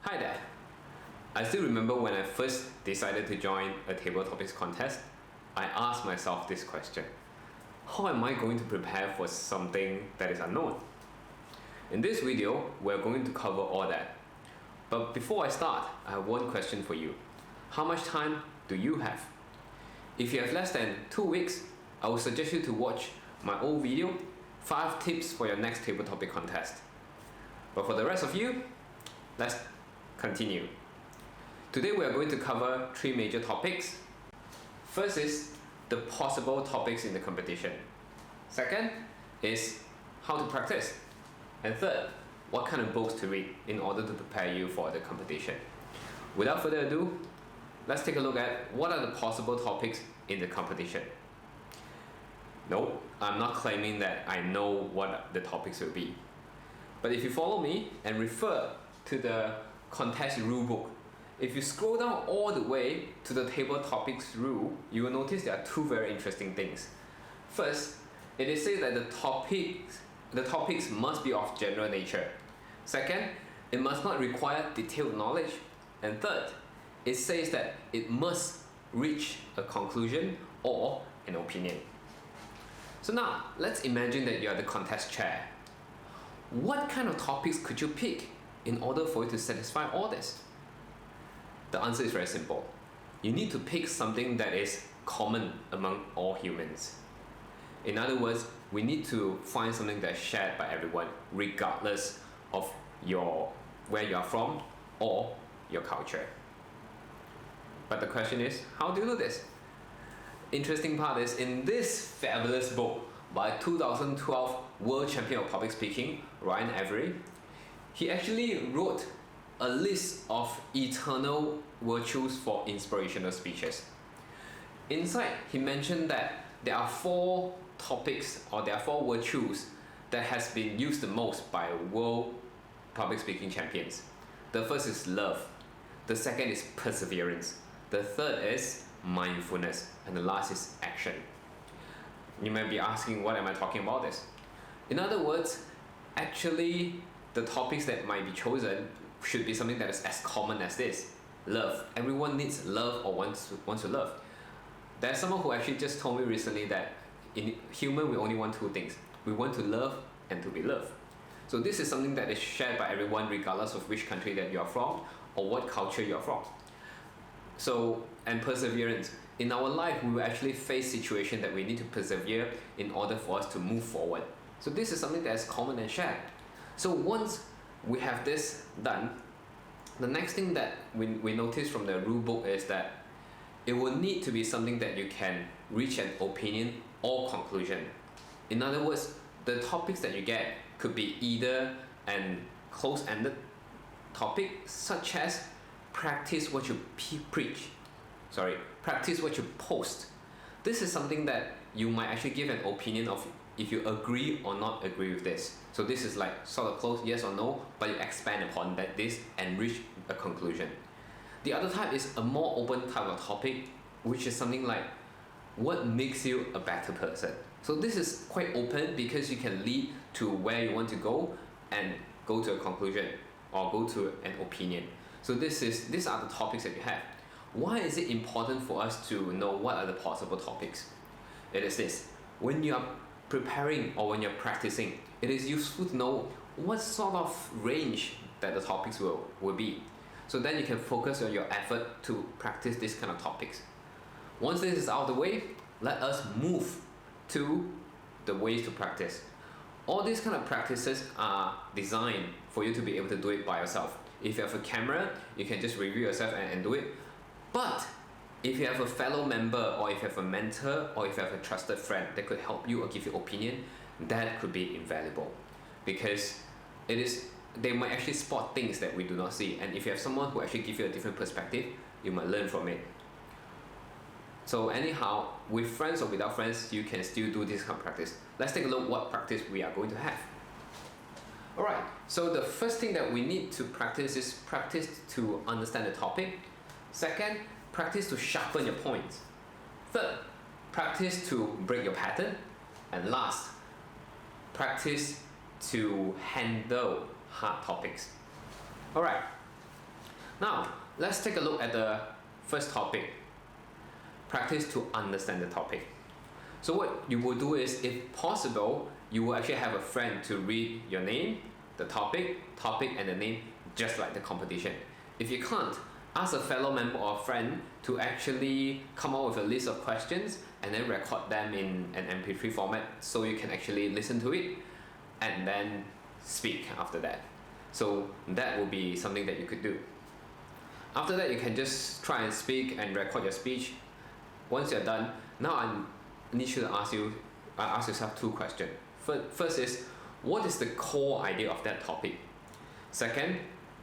Hi there. I still remember when I first decided to join a table topics contest, I asked myself this question. How am I going to prepare for something that is unknown? In this video, we're going to cover all that. But before I start, I have one question for you. How much time do you have? If you have less than 2 weeks, I would suggest you to watch my old video, 5 tips for your next table topic contest. But for the rest of you, let's continue. Today we are going to cover 3 major topics. First is the possible topics in the competition. Second is how to practice. And third, what kind of books to read in order to prepare you for the competition. Without further ado, let's take a look at what are the possible topics in the competition. No, I'm not claiming that I know what the topics will be. But if you follow me and refer to the contest rule book, if you scroll down all the way to the table topics rule, you will notice there are 2 very interesting things. First, it is said that the topics must be of general nature. Second, it must not require detailed knowledge. And third, it says that it must reach a conclusion or an opinion. So now, let's imagine that you are the contest chair. What kind of topics could you pick in order for you to satisfy all this? The answer is very simple. You need to pick something that is common among all humans. In other words, we need to find something that's shared by everyone, regardless of where you are from or your culture. But the question is, how do you do this? Interesting part is, in this fabulous book by 2012 world champion of public speaking, Reinholdtsen, he actually wrote a list of eternal virtues for inspirational speeches. Inside, he mentioned that there are 4 topics, or there are 4 virtues that has been used the most by world public speaking champions. The first is love. The second is perseverance. The third is mindfulness. And the last is action. You might be asking, what am I talking about this? In other words, actually, the topics that might be chosen should be something that is as common as this. Love. Everyone needs love or wants to love. There's someone who actually just told me recently that in human we only want 2 things. We want to love and to be loved. So this is something that is shared by everyone regardless of which country that you are from or what culture you are from. So, and perseverance. In our life, we will actually face situations that we need to persevere in order for us to move forward. So this is something that is common and shared. So once we have this done, the next thing that we notice from the rule book is that it will need to be something that you can reach an opinion or conclusion. In other words, the topics that you get could be either an close-ended topic, such as practice what you practice what you post. This is something that you might actually give an opinion of if you agree or not agree with this. So this is like sort of close, yes or no, but you expand upon this and reach a conclusion. The other type is a more open type of topic, which is something like what makes you a better person. So this is quite open because you can lead to where you want to go and go to a conclusion or go to an opinion. So these are the topics that you have. Why is it important for us to know what are the possible topics? It is this: when you are preparing or when you're practicing, it is useful to know what sort of range that the topics will be. So then you can focus on your effort to practice this kind of topics. Once this is out of the way, let us move to the ways to practice. All these kind of practices are designed for you to be able to do it by yourself. If you have a camera, you can just review yourself and do it. But if you have a fellow member, or if you have a mentor, or if you have a trusted friend that could help you or give you opinion, that could be invaluable, because they might actually spot things that we do not see. And if you have someone who actually gives you a different perspective, you might learn from it. So anyhow, with friends or without friends, you can still do this kind of practice. Let's take a look what practice we are going to have. Alright, so the first thing that we need to practice is practice to understand the topic. Second, practice to sharpen your points. Third, practice to break your pattern. And last, practice to handle hard topics. Alright, Now, let's take a look at the first topic. Practice to understand the topic. So what you will do is, if possible, you will actually have a friend to read your name, the topic, and the name, just like the competition. If you can't, ask a fellow member or friend to actually come up with a list of questions and then record them in an MP3 format so you can actually listen to it and then speak after that. So that will be something that you could do. After that, you can just try and speak and record your speech. Once you're done, now I need you to ask yourself two questions. First is, what is the core idea of that topic? Second,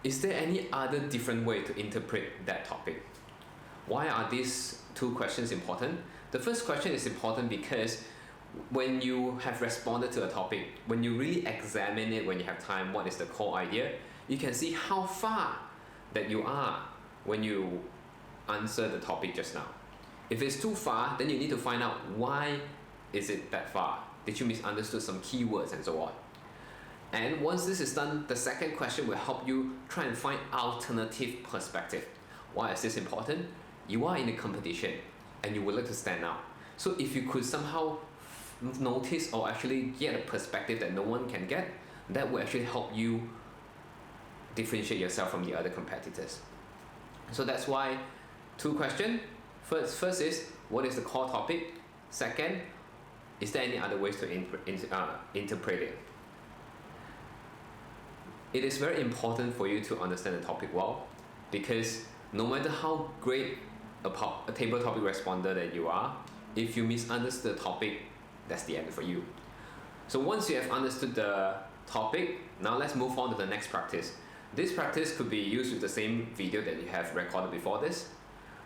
is there any other different way to interpret that topic? Why are these two questions important? The first question is important because when you have responded to a topic, when you really examine it, when you have time, what is the core idea, you can see how far that you are when you answer the topic just now. If it's too far, then you need to find out why is it that far. Did you misunderstood some keywords and so on? And once this is done, the second question will help you try and find alternative perspective. Why is this important? You are in a competition and you would like to stand out. So if you could somehow notice or actually get a perspective that no one can get, that will actually help you differentiate yourself from the other competitors. So that's why two questions. First is, what is the core topic? Second, is there any other ways to interpret it? It is very important for you to understand the topic well, because no matter how great a table topic responder that you are, if you misunderstood the topic, that's the end for you. So once you have understood the topic, now let's move on to the next practice. This practice could be used with the same video that you have recorded before this,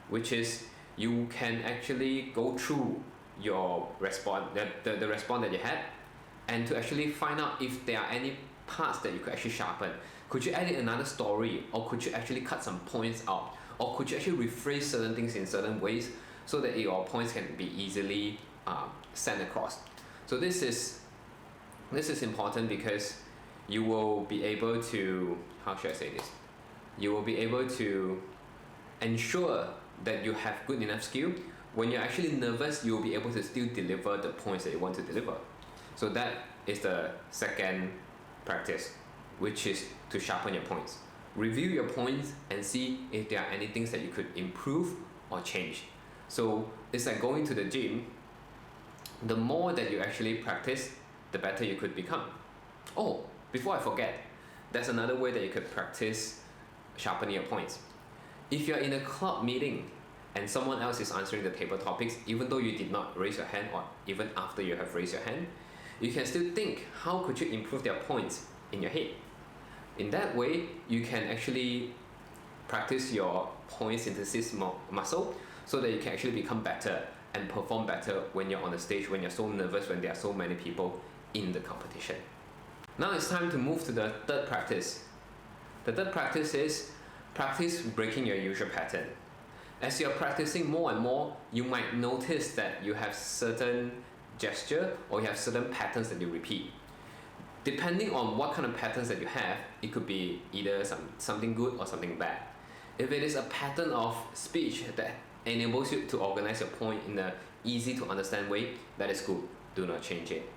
which is you can actually go through your response, the response that you had, and to actually find out if there are any parts that you could actually sharpen. Could you add in another story, or could you actually cut some points out, or could you actually rephrase certain things in certain ways so that your points can be easily sent across. So this is important because you will be able to, how should I say this? You will be able to ensure that you have good enough skill. When you're actually nervous, you will be able to still deliver the points that you want to deliver. So that is the second practice, which is to sharpen your points. Review your points and see if there are any things that you could improve or change. So it's like going to the gym. The more that you actually practice, the better you could become. Oh, before I forget, there's another way that you could practice sharpening your points. If you're in a club meeting and someone else is answering the table topics, even though you did not raise your hand, or even after you have raised your hand, you can still think, how could you improve their points in your head? In that way, you can actually practice your point synthesis muscle so that you can actually become better and perform better when you're on the stage, when you're so nervous, when there are so many people in the competition. Now it's time to move to the third practice. The third practice is practice breaking your usual pattern. As you're practicing more and more, you might notice that you have certain gesture or you have certain patterns that you repeat. Depending on what kind of patterns that you have, it could be either something good or something bad. If it is a pattern of speech that enables you to organize your point in an easy to understand way, that is good. Do not change it.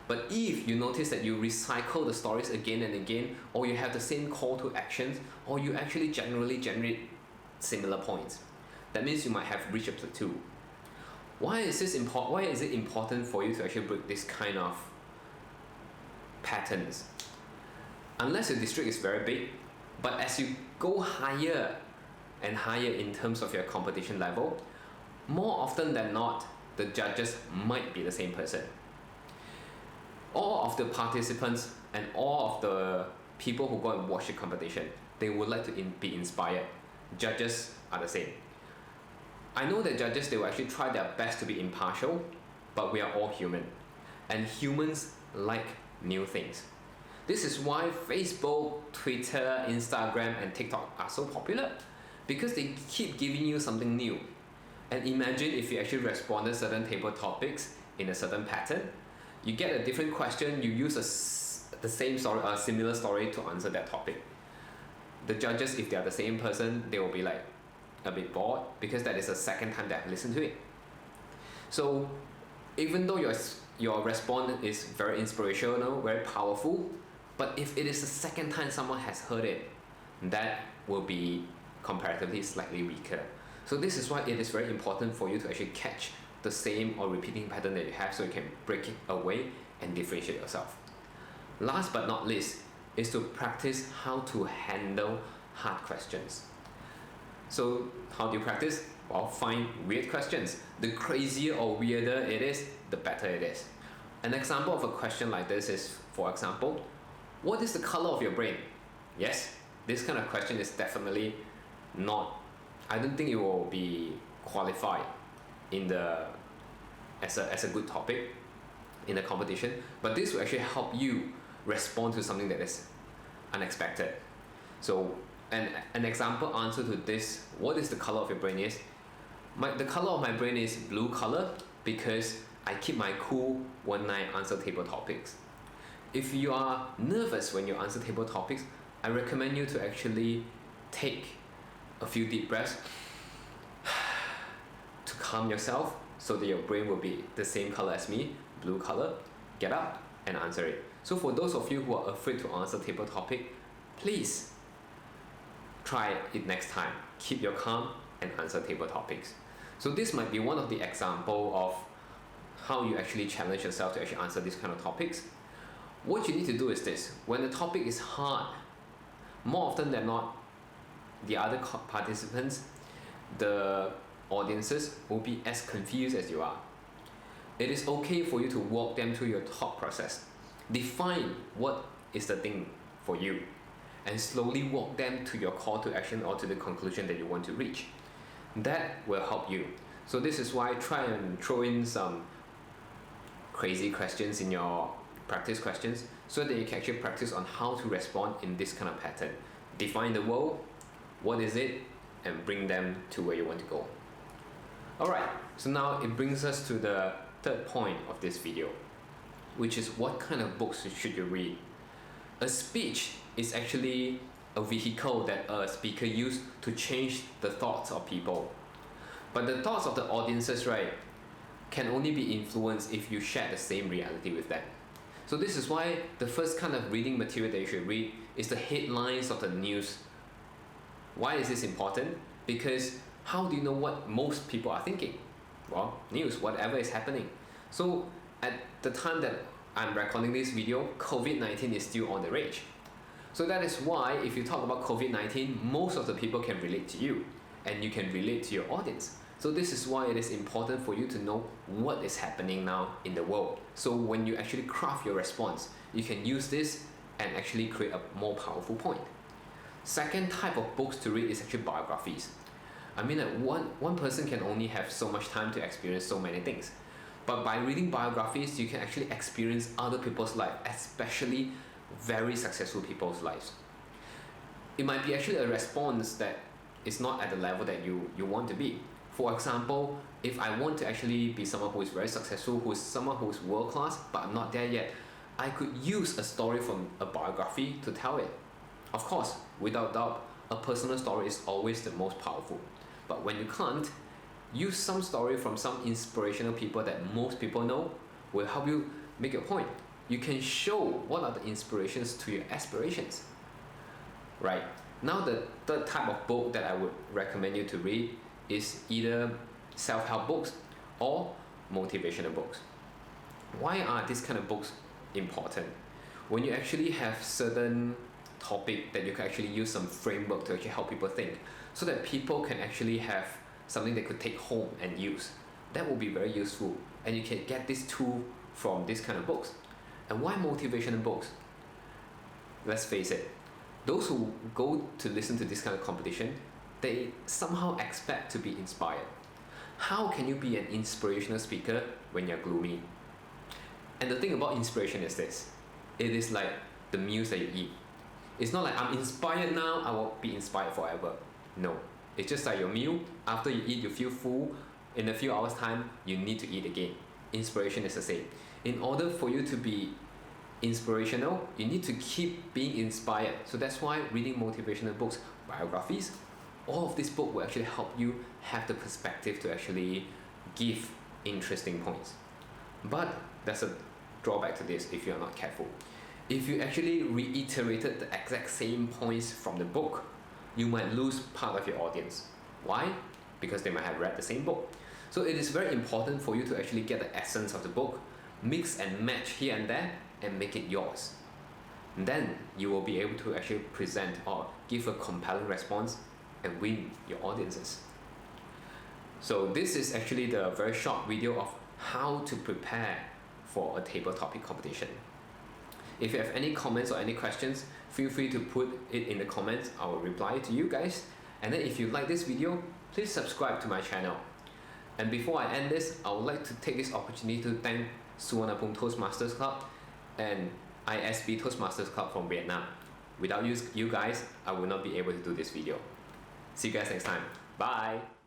But if you notice that you recycle the stories again and again, or you have the same call to actions, or you actually generally generate similar points, that means you might have reached a plateau. Why is it important for you to actually break this kind of patterns? Unless your district is very big, but as you go higher and higher in terms of your competition level, more often than not, the judges might be the same person. All of the participants and all of the people who go and watch the competition, they would like to be inspired. Judges are the same. I know that judges, they will actually try their best to be impartial, but we are all human. And humans like new things. This is why Facebook, Twitter, Instagram, and TikTok are so popular, because they keep giving you something new. And imagine if you actually responded certain table topics in a certain pattern, you get a different question, you use the same story, a similar story to answer that topic. The judges, if they are the same person, they will be like a bit bored because that is the second time that I've listened to it. So even though your response is very inspirational, very powerful, but if it is the second time someone has heard it, that will be comparatively slightly weaker. So this is why it is very important for you to actually catch the same or repeating pattern that you have, so you can break it away and differentiate yourself. Last but not least is to practice how to handle hard questions. So how do you practice? Well, find weird questions. The crazier or weirder it is, the better it is. An example of a question like this is, for example, what is the color of your brain? Yes, this kind of question is definitely not, I don't think it will be qualified in the as a good topic in the competition, but this will actually help you respond to something that is unexpected. So an example answer to this, what is the color of your brain is, the color of my brain is blue color because I keep my cool when I answer table topics. If you are nervous when you answer table topics, I recommend you to actually take a few deep breaths to calm yourself so that your brain will be the same color as me, blue color. Get up and answer it. So for those of you who are afraid to answer table topic, please try it next time. Keep your calm and answer table topics. So this might be one of the example of how you actually challenge yourself to actually answer these kind of topics. What you need to do is this: when the topic is hard, more often than not, the other participants, the audiences, will be as confused as you are. It is okay for you to walk them through your thought process. Define what is the thing for you and slowly walk them to your call to action or to the conclusion that you want to reach. That will help you. So this is why try and throw in some crazy questions in your practice questions so that you can actually practice on how to respond in this kind of pattern. Define the world, what is it, and bring them to where you want to go. Alright, so now it brings us to the third point of this video, which is what kind of books should you read. A speech is actually a vehicle that a speaker uses to change the thoughts of people. But the thoughts of the audiences, right, can only be influenced if you share the same reality with them. So this is why the first kind of reading material that you should read is the headlines of the news. Why is this important? Because how do you know what most people are thinking? Well, news, whatever is happening. So at the time that I'm recording this video, COVID-19 is still on the rage. So that is why if you talk about COVID-19, most of the people can relate to you and you can relate to your audience. So this is why it is important for you to know what is happening now in the world. So when you actually craft your response, you can use this and actually create a more powerful point. Second type of books to read is actually biographies. I mean, one person can only have so much time to experience so many things. But by reading biographies, you can actually experience other people's life, especially very successful people's lives. It might be actually a response that is not at the level that you want to be. For example, if I want to actually be someone who is very successful, who is someone who is world class, but I'm not there yet, I could use a story from a biography to tell it. Of course, without doubt, a personal story is always the most powerful. But when you can't, use some story from some inspirational people that most people know will help you make your point. You can show what are the inspirations to your aspirations. Right? Now the third type of book that I would recommend you to read is either self-help books or motivational books. Why are these kind of books important? When you actually have certain topic that you can actually use some framework to actually help people think, so that people can actually have something they could take home and use. That will be very useful, and you can get this tool from this kind of books. And why motivational books? Let's face it, those who go to listen to this kind of competition, they somehow expect to be inspired. How can you be an inspirational speaker when you're gloomy? And the thing about inspiration is this: it is like the meals that you eat. It's not like I'm inspired now, I will be inspired forever. No, it's just like your meal. After you eat, you feel full. In a few hours time, you need to eat again. Inspiration is the same. In order for you to be inspirational, you need to keep being inspired. So that's why reading motivational books, biographies, all of this book will actually help you have the perspective to actually give interesting points. But there's a drawback to this if you're not careful. If you actually reiterated the exact same points from the book, you might lose part of your audience. Why? Because they might have read the same book. So it is very important for you to actually get the essence of the book, mix and match here and there, and make it yours. And then you will be able to actually present or give a compelling response and win your audiences. So this is actually the very short video of how to prepare for a table topic competition. If you have any comments or any questions, feel free to put it in the comments. I will reply to you guys. And then if you like this video, please subscribe to my channel. And before I end this, I would like to take this opportunity to thank Suvarnabhumi Toastmasters Club and ISB Toastmasters Club from Vietnam. Without you guys, I would not be able to do this video. See you guys next time. Bye!